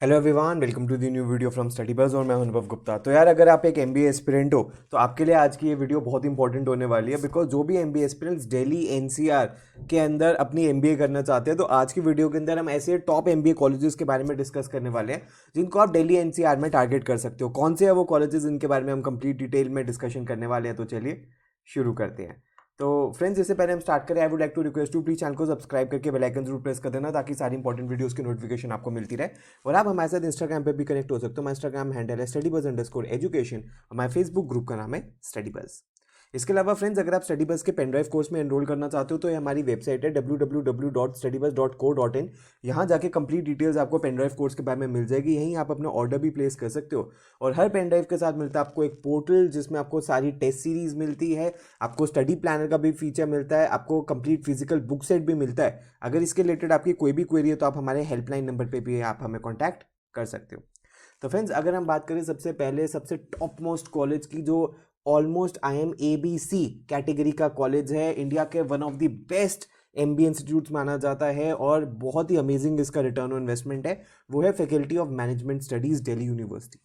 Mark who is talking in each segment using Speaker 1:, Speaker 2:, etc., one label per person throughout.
Speaker 1: Hello everyone, welcome to the new video from Study Buzz और मैं हूं अनुभव गुप्ता। तो यार, अगर आप एक एमबीए एस्पिरेंट हो तो आपके लिए आज की ये वीडियो बहुत इंपॉर्टेंट होने वाली है, बिकॉज जो भी एमबीए एस्पिरेंट्स दिल्ली एनसीआर के अंदर अपनी एमबीए करना चाहते हैं, तो आज की वीडियो के अंदर हम ऐसे टॉप एमबीए कॉलेजेस के बारे में डिस्कस करने वाले हैं जिनको आप दिल्ली एनसीआर में टारगेट कर सकते हो। कौन से हैं वो कॉलेजेस, इनके बारे में हम कंप्लीट डिटेल में डिस्कशन करने वाले हैं। तो चलिए शुरू करते हैं। तो फ्रेंड्स, इससे पहले हम स्टार्ट करें, I would like to request to please channel को सब्सक्राइब करके बेल आइकन जरूर प्रेस कर देना, ताकि सारी इंपॉर्टेंट वीडियोस की नोटिफिकेशन आपको मिलती रहे। और आप हमारे साथ इंस्टाग्राम पे भी कनेक्ट हो सकते हो। हमारा इंस्टाग्राम हैंडल है StudyBuzz_education। हमारे फेसबुक ग्रुप का नाम है स्टडी बज़। इसके अलावा फ्रेंड्स, अगर आप स्टडी बस के पेनड्राइव कोर्स में एनरोल करना चाहते हो तो ये हमारी वेबसाइट है www.studybuzz.co.in। यहाँ जाके कंप्लीट डिटेल्स आपको पेनड्राइव कोर्स के बारे में मिल जाएगी। यहीं आप अपना ऑर्डर भी प्लेस कर सकते हो। और हर पेनड्राइव के साथ मिलता है आपको एक पोर्टल, जिसमें आपको सारी टेस्ट सीरीज मिलती है, आपको स्टडी प्लानर का भी फीचर मिलता है, आपको कंप्लीट फिजिकल बुक सेट भी मिलता है। अगर इसके रिलेटेड आपकी कोई भी क्वेरी है तो आप हमारे हेल्पलाइन नंबर पर भी आप हमें कॉन्टैक्ट कर सकते हो। तो फ्रेंड्स, अगर हम बात करें सबसे पहले सबसे टॉप मोस्ट कॉलेज की, जो ऑलमोस्ट IMABC कैटेगरी का कॉलेज है, इंडिया के one of the best MBA institutes माना जाता है और बहुत ही अमेजिंग इसका रिटर्न ऑन इन्वेस्टमेंट है, वो है faculty of management studies Delhi university.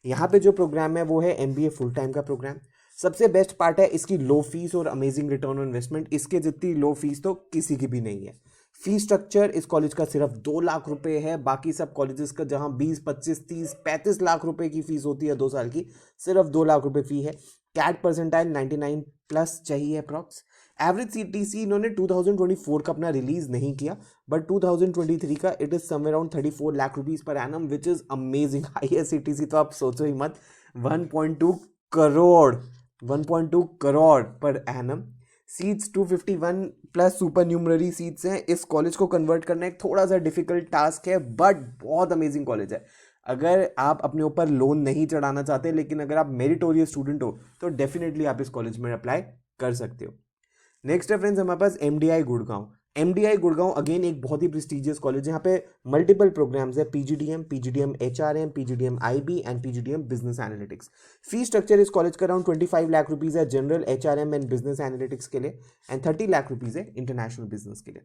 Speaker 1: यहाँ पे जो प्रोग्राम है वो है एमबीए फुल टाइम का प्रोग्राम। सबसे बेस्ट पार्ट है इसकी लो फीस और अमेजिंग रिटर्न ऑन इन्वेस्टमेंट। इसके जितनी लो फीस तो किसी की भी नहीं है। फी स्ट्रक्चर इस कॉलेज का सिर्फ 2 लाख रुपए है। बाकी सब कॉलेजेस का जहां 20, 25, 30, 35 लाख रुपए की फीस होती है 2 साल की, सिर्फ 2 लाख रुपए फी है। कैट परसेंटाइल 99 प्लस चाहिए अप्रॉक्स। एवरेज सीटीसी इन्होंने 2024 का अपना रिलीज नहीं किया, बट 2023 का it is somewhere around 34 lakh rupees per annum, which is amazing. Highest CTC तो आप सोचो ही मत, 1.2 crore 1.2 crore per annum. Seats 251 plus super numerary seats हैं। इस कॉलेज को कन्वर्ट करना एक थोड़ा सा डिफिकल्ट टास्क है, बट बहुत अमेजिंग कॉलेज है। अगर आप अपने ऊपर लोन नहीं चढ़ाना चाहते, लेकिन अगर आप मेरिटोरियस स्टूडेंट हो तो डेफिनेटली आप इस कॉलेज में अप्लाई कर सकते हो। नेक्स्ट है फ्रेंड्स हमारे पास MDI Gurgaon. MDI Gurgaon again एक बहुत ही प्रेस्टिजियस कॉलेज है। यहाँ पे मल्टीपल प्रोग्राम्स है, PGDM HRM, PGDM IB and PGDM business analytics. Fee structure इस कॉलेज का अराउंड 25 लाख रुपीज है general HRM and business analytics के लिए, एंड 30 लाख रुपीज है इंटरनेशनल बिजनेस के लिए।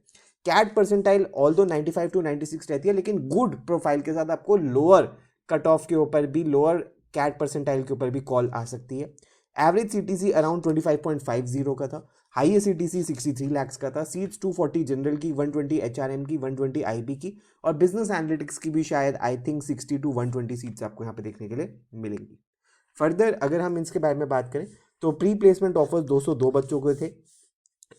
Speaker 1: कैट परसेंटाइल ऑल दो 95 to 96 रहती है, लेकिन गुड प्रोफाइल के साथ आपको लोअर कट ऑफ के ऊपर भी, लोअर कैट परसेंटाइल के ऊपर भी कॉल आ सकती है। एवरेज सीटीसी अराउंड 25.50 का था। हाईएस्ट सीटीसी 63 लाख का था। सीट्स 240 जनरल की, 120 एचआरएम की, 120 आईबी की, और बिजनेस एनालिटिक्स की भी शायद आई थिंक 60 to 120 सीट्स आपको यहाँ पे देखने के लिए मिलेंगी। फर्दर अगर हम इसके बारे में बात करें तो प्री प्लेसमेंट ऑफर्स 202 बच्चों को थे।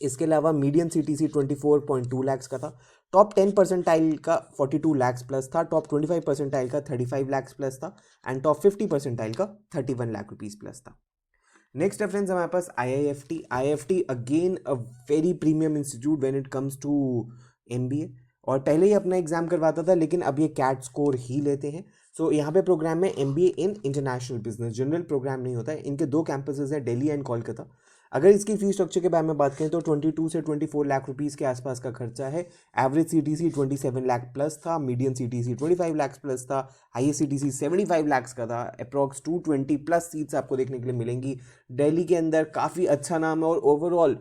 Speaker 1: इसके अलावा मीडियम सीटीसी 24.2 लाख का था। टॉप 10 परसेंटाइल का 42 लाख प्लस था। टॉप 25 परसेंटाइल का 35 लाख प्लस था। एंड टॉप 50 परसेंटाइल का 31 लाख रुपीज प्लस था। नेक्स्ट है फ्रेंड्स हमारे पास IIFT again a very premium institute when it comes to MBA, और पहले ही अपना एग्जाम करवाता था, लेकिन अब ये कैट स्कोर ही लेते हैं। सो यहाँ पे प्रोग्राम में MBA in international business, general program नहीं होता है। इनके 2 कैंपसेस हैं, दिल्ली एंड कोलकाता। अगर इसकी फीस स्ट्रक्चर के बारे में बात करें तो 22 से 24 लाख रुपीस के आसपास का खर्चा है। एवरेज सीटीसी 27 लाख प्लस था। मीडियम सीटीसी 25 लाख प्लस था। हाईएस्ट सीटीसी 75 लाख का था। अप्रॉक्स 220 प्लस सीट्स आपको देखने के लिए मिलेंगी। दिल्ली के अंदर काफ़ी अच्छा नाम है, और ओवरऑल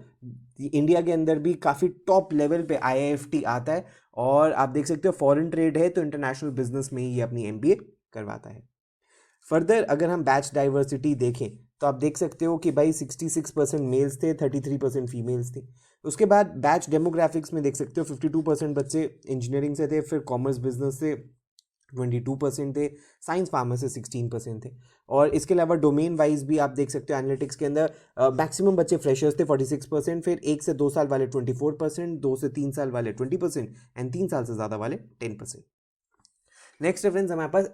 Speaker 1: इंडिया के अंदर भी काफ़ी टॉप लेवल पे IIFT आता है। और आप देख सकते हो फॉरेन ट्रेड है तो इंटरनेशनल बिजनेस में ही ये अपनी एमबीए करवाता है। फर्दर अगर हम बैच डाइवर्सिटी देखें तो आप देख सकते हो कि भाई 66% मेल्स थे, 33% फीमेल्स थे। उसके बाद बैच डेमोग्राफिक्स में देख सकते हो 52% बच्चे इंजीनियरिंग से थे, फिर कॉमर्स बिजनेस से 22% थे, साइंस फार्मा से 16% थे। और इसके अलावा डोमेन वाइज भी आप देख सकते हो एनालिटिक्स के अंदर मैक्सिमम बच्चे फ्रेशर्स थे 46%, फिर 1 से 2 साल वाले 24%, 2 से 3 साल वाले 20% एंड 3 साल से ज़्यादा वाले 10%। नेक्स्ट रेफरेंस हमारे पास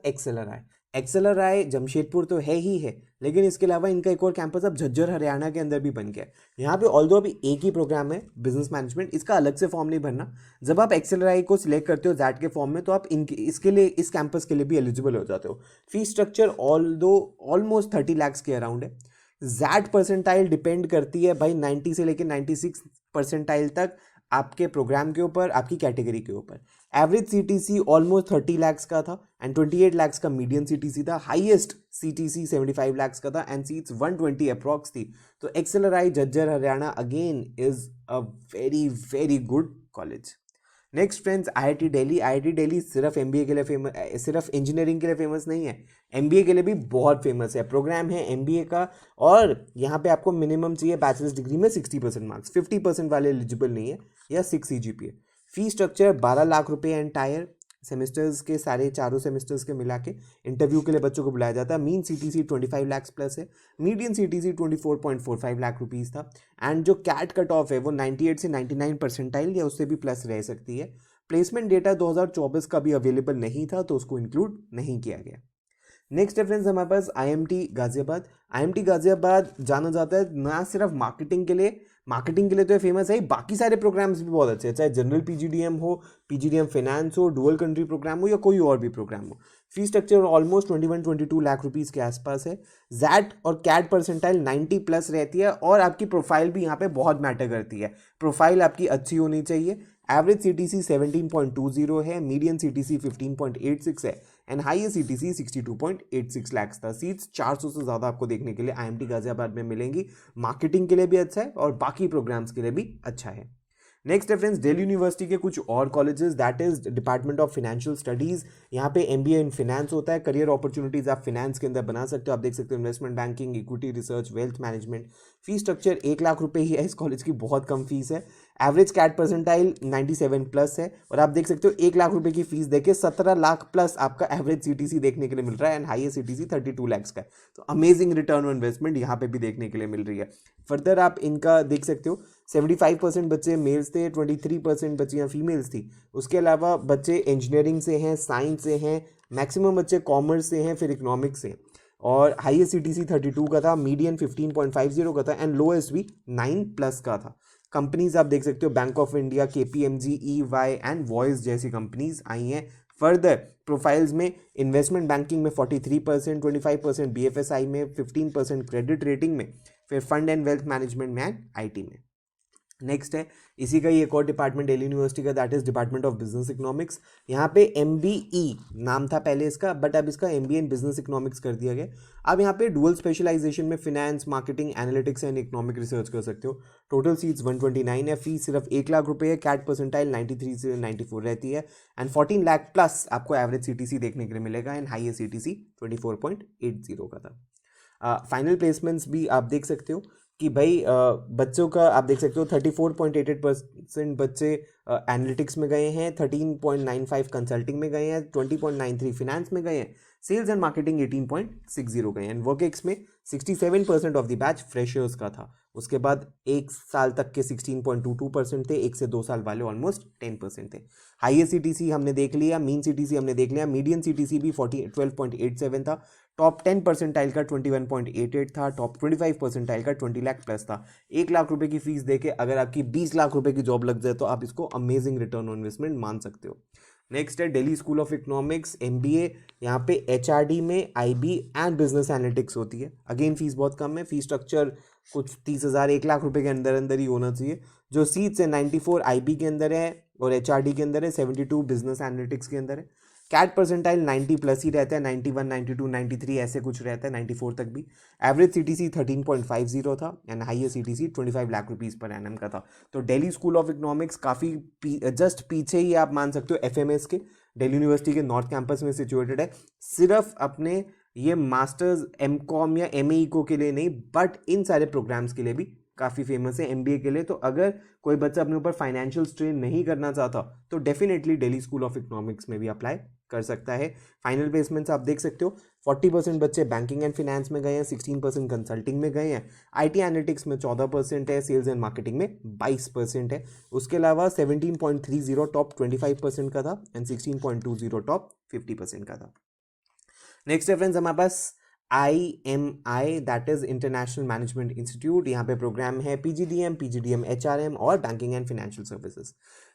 Speaker 1: एक्सेलर आई जमशेदपुर तो है ही है, लेकिन इसके अलावा इनका एक और कैंपस अब झज्जर हरियाणा के अंदर भी बन गया है। यहाँ पे ऑल्दो अभी एक ही प्रोग्राम है बिजनेस मैनेजमेंट, इसका अलग से फॉर्म नहीं भरना। जब आप एक्सेलर को सिलेक्ट करते हो जैट के फॉर्म में, तो आप इनके इसके लिए इस कैंपस के लिए भी एलिजिबल हो जाते हो। Fee structure although almost 30 lakh के अराउंड है। जैट परसेंटाइल डिपेंड करती है भाई 90 से लेकर 96 परसेंटाइल तक आपके प्रोग्राम के ऊपर, आपकी कैटेगरी के ऊपर। एवरेज सीटीसी ऑलमोस्ट 30 लाख का था एंड 28 लाख का मीडियम सीटीसी था। हाईएस्ट सीटीसी 75 लाख का था एंड सीट्स 120 अप्रॉक्स थी। तो XLRI Jhajjar Haryana again is a very very good college. Next friends, IIT Delhi. IIT Delhi सिर्फ एमबीए के लिए फेमस, सिर्फ इंजीनियरिंग के लिए फेमस नहीं है, एमबीए के लिए भी बहुत फेमस है। प्रोग्राम है एमबीए का, और यहाँ पे आपको मिनिमम चाहिए बैचलर्स डिग्री में 60% मार्क्स, 50% वाले एलिजिबल नहीं है, या 6 सीजीपीए। फी स्ट्रक्चर 12 लाख रुपए एंटायर सेमेस्टर्स के, सारे चारों सेमेस्टर्स के मिला के इंटरव्यू के लिए बच्चों को बुलाया जाता है। मीन सीटीसी 25 लाख प्लस है, मीडियन सीटीसी 24.45 लाख रुपीज़ था। एंड जो कैट कट ऑफ है वो 98 से 99 परसेंटाइल या उससे भी प्लस रह सकती है। प्लेसमेंट डेटा 2024 का भी अवेलेबल नहीं था, तो उसको इंक्लूड नहीं किया गया। नेक्स्ट है फ्रेंड्स हमारे पास आईएमटी गाजियाबाद। आईएमटी गाजियाबाद जाना जाता है ना सिर्फ मार्केटिंग के लिए, मार्केटिंग के लिए तो ये फेमस है, बाकी सारे प्रोग्राम्स भी बहुत अच्छे हैं, चाहे जनरल पीजीडीएम हो, पीजीडीएम फाइनेंस हो, डुअल कंट्री प्रोग्राम हो, या कोई और भी प्रोग्राम हो। Fee structure almost 21-22 lakh rupees के आसपास है। जैट और कैट परसेंटाइल 90 प्लस रहती है, और आपकी प्रोफाइल भी यहाँ पे बहुत मैटर करती है। प्रोफाइल आपकी अच्छी होनी चाहिए। एवरेज सीटीसी 17.20 है, मीडियन सीटीसी 15.86 है, एंड हाईएस्ट सीटीसी 62.86 लाख था। सीट्स 400 से ज़्यादा आपको देखने के लिए आईएमटी गाजियाबाद में मिलेंगी। मार्केटिंग के लिए भी अच्छा है और बाकी प्रोग्राम्स के लिए भी अच्छा है। नेक्स्ट रेफरेंस दिल्ली यूनिवर्सिटी के कुछ और colleges, that is department of financial studies. यहाँ पे एमबीए इन फाइनेंस होता है। करियर अपॉर्चुनिटीज आप फाइनेंस के अंदर बना सकते हो। आप देख सकते हो investment banking, equity research, wealth management. Fee structure 1 lakh रुपए ही है, इस कॉलेज की बहुत कम फीस है। एवरेज कैट परसेंटाइल 97 प्लस है, और आप देख सकते हो 1 लाख रुपए की फीस देके 17 लाख प्लस आपका एवरेज सीटीसी देखने के लिए मिल रहा है, एंड हाईएस्ट सीटीसी 32 लाख का है। तो अमेजिंग रिटर्न ऑन इन्वेस्टमेंट यहाँ पे भी देखने के लिए मिल रही है। फर्दर आप इनका देख सकते हो 75% बच्चे मेल्स थे, 23% बच्चियाँ फीमेल्स थी। उसके अलावा बच्चे इंजीनियरिंग से हैं, साइंस से हैं, मैक्सिमम बच्चे कॉमर्स से हैं, फिर इकोनॉमिक्स से। और हाईएस्ट सीटीसी 32 का था, मीडियन 15.50 का था, एंड लोएस्ट भी 9 प्लस का था। कंपनीज आप देख सकते हो bank of India, KPMG, EY and voice जैसी कंपनीज आई हैं। फर्दर प्रोफाइल्स में इन्वेस्टमेंट बैंकिंग में 43%, 25% बीएफएसआई में, 15% क्रेडिट रेटिंग में, फिर फंड एंड वेल्थ मैनेजमेंट में एंड आईटी में। नेक्स्ट है इसी का ही एक और डिपार्टमेंट दिल्ली यूनिवर्सिटी का, that is department of business economics. यहाँ पे एमबीई नाम था पहले इसका, बट अब इसका एमबीए इन बिजनेस इकोनॉमिक्स कर दिया गया। अब यहाँ पे डुअल स्पेशलाइजेशन में finance, marketing, analytics and economic research कर सकते हो। टोटल सीट्स 129 है। फीस सिर्फ 1 लाख रुपए है। कैट परसेंटाइल 93 से 94 रहती है, एंड 14 लाख प्लस आपको एवरेज सीटीसी देखने के लिए मिलेगा, एंड हाईएस्ट सीटीसी 24.80 का था। फाइनल प्लेसमेंट्स भी आप देख सकते हो कि भाई बच्चों का आप देख सकते हो 34.88% बच्चे एनालिटिक्स में गए हैं, 13.95 कंसल्टिंग में गए हैं, 20.93 फिनेंस में गए हैं, सेल्स एंड मार्केटिंग 18.60 गए हैं, एंड वर्कएक्स में 67% ऑफ द बैच फ्रेशर्स का था। उसके बाद 1 साल तक के 16.22% थे, 1 से 2 साल वाले ऑलमोस्ट 10% थे। हाईएस्ट सीटीसी हमने देख लिया, मीन सीटीसी हमने देख लिया, मीडियन सीटीसी भी 12.87 था, टॉप 10 परसेंटाइल का 21.88 था, टॉप 25 परसेंटाइल का 20 लाख प्लस था। 1 लाख रुपए की फीस देके अगर आपकी 20 लाख रुपए की जॉब लग जाए तो आप इसको अमेजिंग रिटर्न ऑन इन्वेस्टमेंट मान सकते हो। नेक्स्ट है Delhi school of economics MBA. यहाँ पे एचआरडी में आईबी एंड बिजनेस एनालिटिक्स होती है। अगेन फीस बहुत कम है, फीस स्ट्रक्चर कुछ 30,000 1 लाख रुपए के अंदर अंदर ही होना चाहिए। जो सीट्स है 94 आईबी के अंदर है, और एचआरडी के अंदर है, 72 बिजनेस एनालिटिक्स के अंदर है। कैट परसेंटाइल 90 प्लस ही रहता है, 91, 92, 93 ऐसे कुछ रहता है, 94 तक भी। एवरेज सीटीसी 13.50 था, and highest CTC 25 lakh rupees पर एनएम का था। तो दिल्ली स्कूल ऑफ इकोनॉमिक्स काफ़ी जस्ट पीछे ही आप मान सकते हो एफएमएस के, दिल्ली यूनिवर्सिटी के नॉर्थ कैंपस में सिचुएटेड है। सिर्फ अपने ये मास्टर्स, एमकॉम या एमए को के लिए नहीं, बट इन सारे प्रोग्राम्स के लिए भी काफ़ी फेमस है, एमबीए के लिए। तो अगर कोई बच्चा अपने ऊपर फाइनेंशियल स्ट्रेन नहीं करना चाहता तो definitely Delhi school of economics में भी अप्लाई कर सकता है। फाइनल प्लेसमेंट्स आप देख सकते हो, 40% बच्चे बैंकिंग एंड फाइनेंस में गए हैं, 16% कंसल्टिंग में गए हैं, आईटी एनालिटिक्स में 14% है, सेल्स एंड मार्केटिंग में 22% है। उसके अलावा 17.30 टॉप 25% का था, एंड 16.20 टॉप 50% का था। नेक्स्ट है फ्रेंड्स हमारे पास IMI, that is international management institute. यहाँ पे प्रोग्राम है पीजीडीएम HRM और banking and financial services.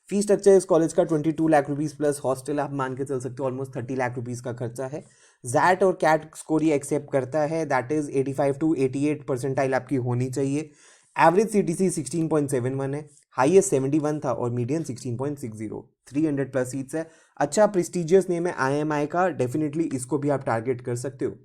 Speaker 1: Fee structure इस कॉलेज का 22 लाख रुपीज़ प्लस हॉस्टल आप मान के चल सकते हो, ऑलमोस्ट 30 लाख रुपीज़ का खर्चा है। जैट और कैट स्कोर ये एक्सेप्ट करता है, दैट इज 85 to 88 परसेंटाइल आपकी होनी चाहिए। एवरेज सीटीसी 16.71 है, हाईएस्ट 71 था, और मीडियन 16.60, 300 प्लस सीट्स है। अच्छा प्रेस्टिजियस नेम है IMI का, डेफिनेटली इसको भी आप टारगेट कर सकते हो।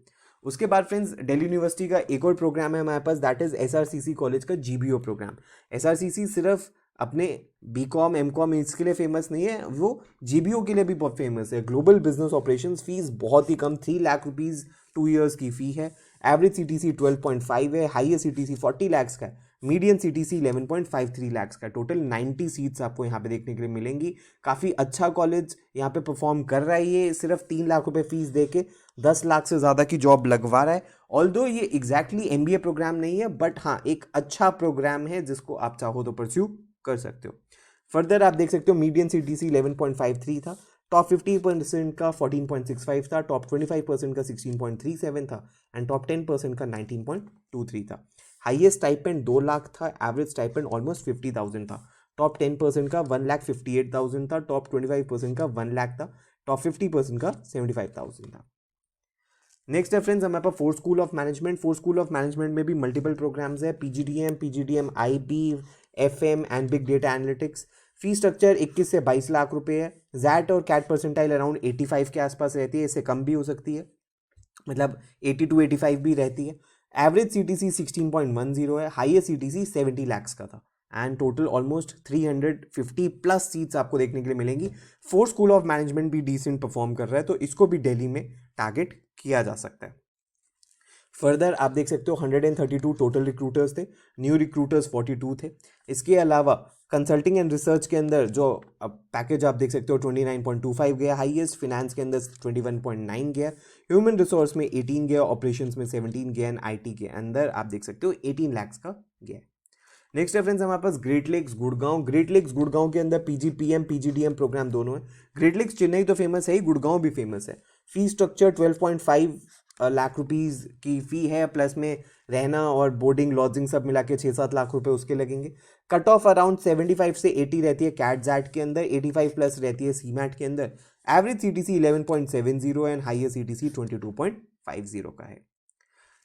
Speaker 1: उसके बाद फ्रेंड्स दिल्ली यूनिवर्सिटी का एक और प्रोग्राम है हमारे पास, दैट इज SRCC कॉलेज का GBO प्रोग्राम। SRCC सिर्फ अपने बीकॉम एमकॉम इसके लिए फेमस नहीं है, वो जीबीओ के लिए भी बहुत फेमस है। ग्लोबल बिजनेस ऑपरेशंस, फीस बहुत ही कम, 3 लाख रुपीज़ 2 ईयर्स की फ़ी है। एवरेज सीटीसी 12.5 है, हाईएस्ट सीटीसी 40 लाख का है, मीडियन सीटीसी 11.53 लाख का। टोटल 90 सीट्स आपको यहाँ पे देखने के लिए मिलेंगी। काफ़ी अच्छा कॉलेज यहाँ पे परफॉर्म कर रहा है। ये सिर्फ 3 लाख रुपए फीस दे के 10 लाख से ज़्यादा की जॉब लगवा रहा है। ऑल्दो ये एग्जैक्टली एमबीए प्रोग्राम नहीं है, बट हाँ एक अच्छा प्रोग्राम है जिसको आप चाहो तो परस्यू कर सकते हो। फर्दर आप देख सकते हो मीडियन सीटीसी 11.53 था, टॉप 50% का 14.65 था, टॉप 25% का 16.37 था एंड टॉप 10% का 19.23 था। हाईएस्ट स्टाइपेंड 2 लाख था, एवरेज स्टाइपेंड ऑलमोस्ट 50,000 था। टॉप 10% का 1,58,000 था, टॉप 25% का 1 लाख था, टॉप 50% का 75,000 था। नेक्स्ट है फ्रेंड्स हमारे पास fourth school of management. Fourth school of management में भी मल्टीपल प्रोग्राम्स है, PGDM IB FM and big data analytics. Fee structure 21 से 22 लाख रुपए है। जैट और कैट परसेंटाइल अराउंड 85 के आसपास रहती है, इससे कम भी हो सकती है, मतलब 80 to 85 भी रहती है। एवरेज सीटीसी 16.10 है, हाईएस्ट सीटीसी 70 लाख का था and total almost 350 plus seats आपको देखने के लिए मिलेंगी। फोर्थ स्कूल ऑफ मैनेजमेंट भी डिसेंट परफॉर्म कर रहा है, तो इसको भी दिल्ली में टारगेट किया जा सकता है। फर्दर आप देख सकते हो 132 टोटल रिक्रूटर्स थे, न्यू रिक्रूटर्स 42 थे। इसके अलावा कंसल्टिंग एंड रिसर्च के अंदर जो पैकेज आप देख सकते हो 29.25 गया हाईएस्ट, फिनेंस के अंदर 21.9 गया, ह्यूमन रिसोर्स में 18 गया, ऑपरेशंस में 17 गया एंड आईटी के अंदर आप देख सकते हो 18 लाख का गया। नेक्स्ट है फ्रेंड्स हमारे पास Great Lakes Gurgaon. Great Lakes Gurgaon के अंदर पीजीपीएम पीजीडीएम प्रोग्राम दोनों है। ग्रेट लेक्स चेन्नई तो फेमस है ही, गुड़गांव भी फेमस है। फी स्ट्रक्चर 12.5 लाख रुपीज़ की फ़ी है, प्लस में रहना और बोर्डिंग लॉजिंग सब मिला के 6-7 लाख रुपए उसके लगेंगे। कट ऑफ अराउंड 75 से 80 रहती है कैट जैट के अंदर, 85 प्लस रहती है सीमैट के अंदर। Average CTC 11.70 and highest CTC 22.50 का है।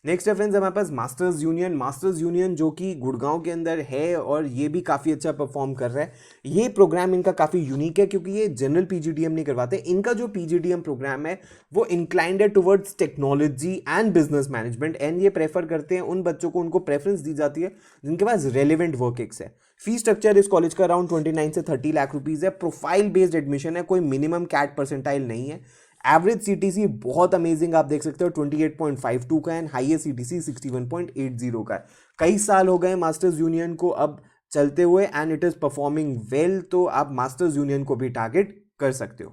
Speaker 1: नेक्स्ट है फ्रेंड्स हमारे पास मास्टर्स यूनियन। मास्टर्स यूनियन जो कि गुड़गांव के अंदर है और ये भी काफ़ी अच्छा परफॉर्म कर रहा है। ये प्रोग्राम इनका काफ़ी यूनिक है क्योंकि ये जनरल पीजीडीएम नहीं करवाते। इनका जो पीजीडीएम प्रोग्राम है वो इंक्लाइंड है towards technology and business management, and ये प्रेफर करते हैं उन बच्चों को, उनको प्रेफरेंस दी जाती है जिनके पास रेलिवेंट वर्क एक्स है। फी स्ट्रक्चर इस कॉलेज का अराउंड 29 से 30 लाख रुपीज़ है। प्रोफाइल बेस्ड एडमिशन है, कोई मिनिमम कैट परसेंटाइल नहीं है। एवरेज सीटीसी बहुत अमेजिंग आप देख सकते हो 28.52 का एंड हाईएस्ट सीटीसी 61.80 का है। कई साल हो गए मास्टर्स यूनियन को अब चलते हुए and it is performing well, तो आप मास्टर्स यूनियन को भी टारगेट कर सकते हो।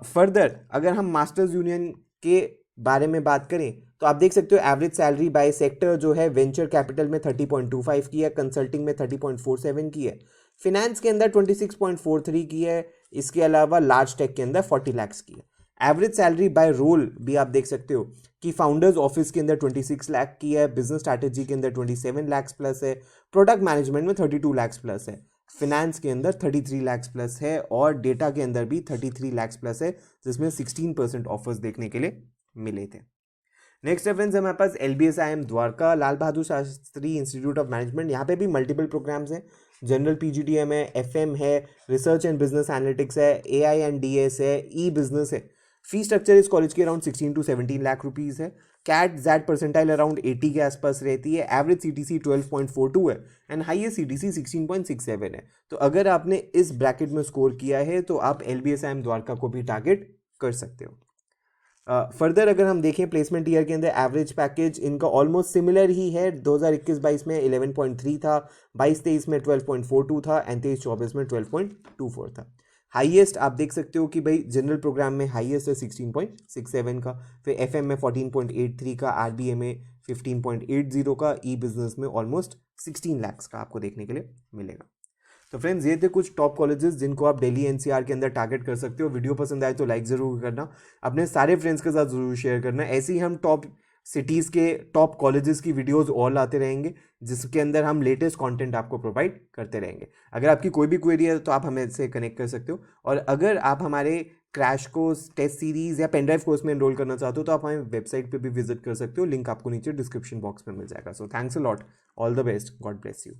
Speaker 1: फर्दर अगर हम मास्टर्स यूनियन के बारे में बात करें तो आप देख सकते हो एवरेज सैलरी बाय सेक्टर जो है वेंचर कैपिटल में 30.25 की है, कंसल्टिंग में 30.47 की है, फिनेंस के अंदर 26.43 की है, इसके अलावा लार्ज टेक के अंदर 40 लाख की है। एवरेज सैलरी बाय रोल भी आप देख सकते हो कि फाउंडर्स ऑफिस के अंदर 26 लाख की है, बिजनेस स्ट्रैटेजी के अंदर 27 लाख प्लस है, प्रोडक्ट मैनेजमेंट में 32 लाख प्लस है, फिनेंस के अंदर 33 लाख प्लस है और डेटा के अंदर भी 33 लाख प्लस है, जिसमें 16% ऑफर्स देखने के लिए मिले थे। नेक्स्ट है फ्रेंड्स हमारे पास LBSIM Dwarka, Lal Bahadur Shastri institute of management. यहाँ पे भी मल्टीपल प्रोग्राम्स हैं, जनरल पीजीडीएम है, FM है, रिसर्च एंड बिजनेस एनालिटिक्स है, AI&DS है, ई बिजनेस है। फी स्ट्रक्चर इस कॉलेज की अराउंड 16 to 17 लाख रुपीज़ है। कैट जैट परसेंटाइल अराउंड 80 के आसपास रहती है। एवरेज सीटीसी 12.42 है एंड हाईएस्ट सीटीसी 16.67 है। तो अगर आपने इस ब्रैकेट में स्कोर किया है तो आप LBSIM द्वारका को भी टारगेट कर सकते हो। फर्दर अगर हम देखें प्लेसमेंट ईयर के अंदर एवरेज पैकेज इनका ऑलमोस्ट सिमिलर ही है। 2021-22 में 11.3 था, 22-23 में 12.42 था एंड 23-24 में 12.24 था। हाईएस्ट आप देख सकते हो कि भाई जनरल प्रोग्राम में हाईएस्ट है 16.67 का, फिर FM में 14.83 का, RBA में 15.80 का, ई बिजनेस में ऑलमोस्ट 16 लाख का आपको देखने के लिए मिलेगा। तो फ्रेंड्स ये थे कुछ टॉप कॉलेजेस जिनको आप दिल्ली NCR के अंदर टारगेट कर सकते हो। वीडियो पसंद आए तो लाइक ज़रूर करना, अपने सारे फ्रेंड्स के साथ ज़रूर शेयर करना। ऐसे ही हम टॉप सिटीज़ के टॉप कॉलेजेस की वीडियोस और लाते रहेंगे जिसके अंदर हम लेटेस्ट कंटेंट आपको प्रोवाइड करते रहेंगे। अगर आपकी कोई भी क्वेरी है तो आप हमें से कनेक्ट कर सकते हो, और अगर आप हमारे क्रैश कोर्स, टेस्ट सीरीज़ या पेनड्राइव कोर्स में एनरोल करना चाहते हो तो आप हमारे वेबसाइट पे भी विजिट कर सकते हो, लिंक आपको नीचे डिस्क्रिप्शन बॉक्स में मिल जाएगा। So thanks a lot, all the best, God bless you.